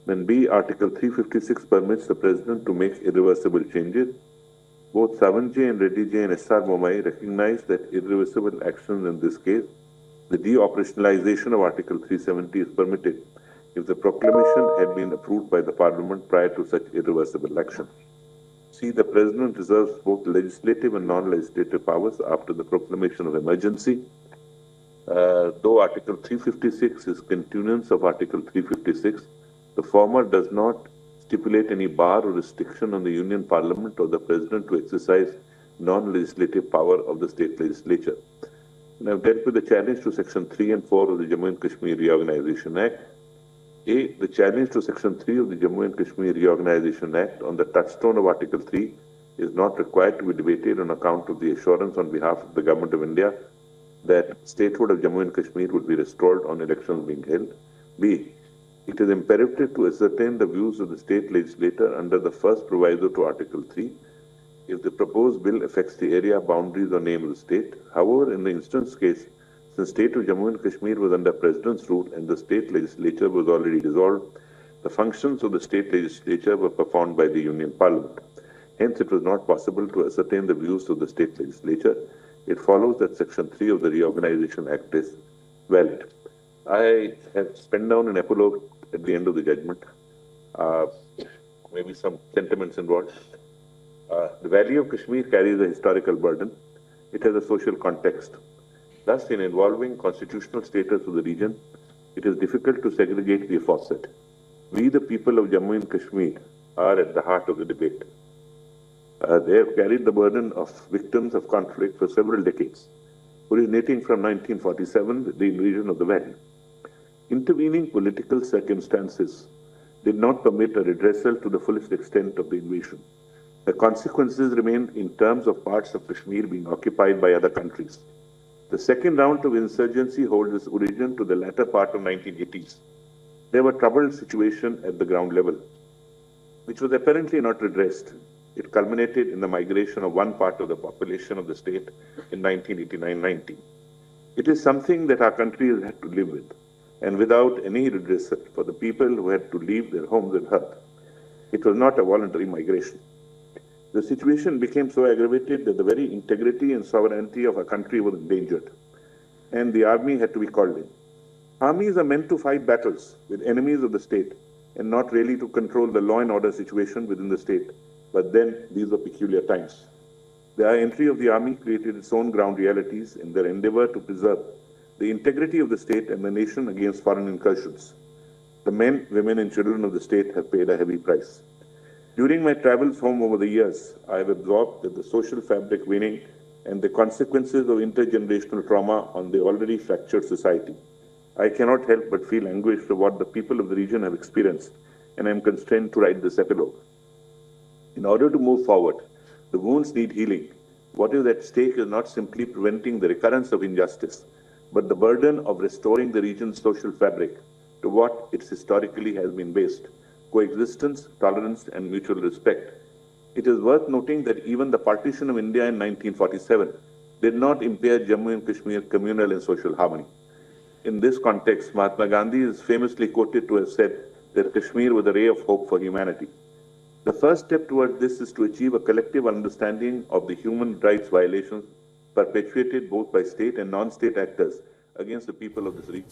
Then B, Article 356 permits the President to make irreversible changes. Both Savanji and Reddy J and S.R. Momai recognize that irreversible actions in this case, the de-operationalization of Article 370 is permitted if the proclamation had been approved by the Parliament prior to such irreversible action. C, the President reserves both legislative and non-legislative powers after the proclamation of emergency. Though Article 356 is continuance of Article 356, the former does not stipulate any bar or restriction on the Union Parliament or the President to exercise non-legislative power of the state legislature. And I've dealt with the challenge to Section 3 and 4 of the Jammu and Kashmir Reorganisation Act. A, the challenge to Section 3 of the Jammu and Kashmir Reorganisation Act on the touchstone of Article 3 is not required to be debated on account of the assurance on behalf of the Government of India that statehood of Jammu and Kashmir would be restored on elections being held. B, it is imperative to ascertain the views of the state legislature under the first proviso to Article 3 if the proposed bill affects the area, boundaries or name of the state. However, in the instance case, since state of Jammu and Kashmir was under President's rule and the state legislature was already dissolved, the functions of the state legislature were performed by the Union Parliament. Hence, it was not possible to ascertain the views of the state legislature. It follows that Section 3 of the Reorganisation Act is valid. I have penned down an epilogue at the end of the judgment, maybe some sentiments involved. The Valley of Kashmir carries a historical burden. It has a social context. Thus, in involving constitutional status of the region, it is difficult to segregate the aforesaid. We, the people of Jammu and Kashmir, are at the heart of the debate. They have carried the burden of victims of conflict for several decades, originating from 1947 with the invasion of the Valley. Intervening political circumstances did not permit a redressal to the fullest extent of the invasion. The consequences remain in terms of parts of Kashmir being occupied by other countries. The second round of insurgency holds its origin to the latter part of 1980s. There was a troubled situation at the ground level, which was apparently not redressed. It culminated in the migration of one part of the population of the state in 1989-90. It is something that our country has had to live with, and without any redressal for the people who had to leave their homes and hearth. It was not a voluntary migration. The situation became so aggravated that the very integrity and sovereignty of our country was endangered, and the army had to be called in. Armies are meant to fight battles with enemies of the state and not really to control the law and order situation within the state. But then these were peculiar times. The entry of the army created its own ground realities in their endeavor to preserve the integrity of the state and the nation against foreign incursions. The men, women, and children of the state have paid a heavy price. During my travels home over the years, I have absorbed that the social fabric waning and the consequences of intergenerational trauma on the already fractured society. I cannot help but feel anguish for what the people of the region have experienced, and I am constrained to write this epilogue. In order to move forward, the wounds need healing. What is at stake is not simply preventing the recurrence of injustice, but the burden of restoring the region's social fabric to what it historically has been based: coexistence, tolerance, and mutual respect. It is worth noting that even the partition of India in 1947 did not impair Jammu and Kashmir communal and social harmony. In this context, Mahatma Gandhi is famously quoted to have said that Kashmir was a ray of hope for humanity. The first step towards this is to achieve a collective understanding of the human rights violations perpetuated both by state and non-state actors against the people of this region.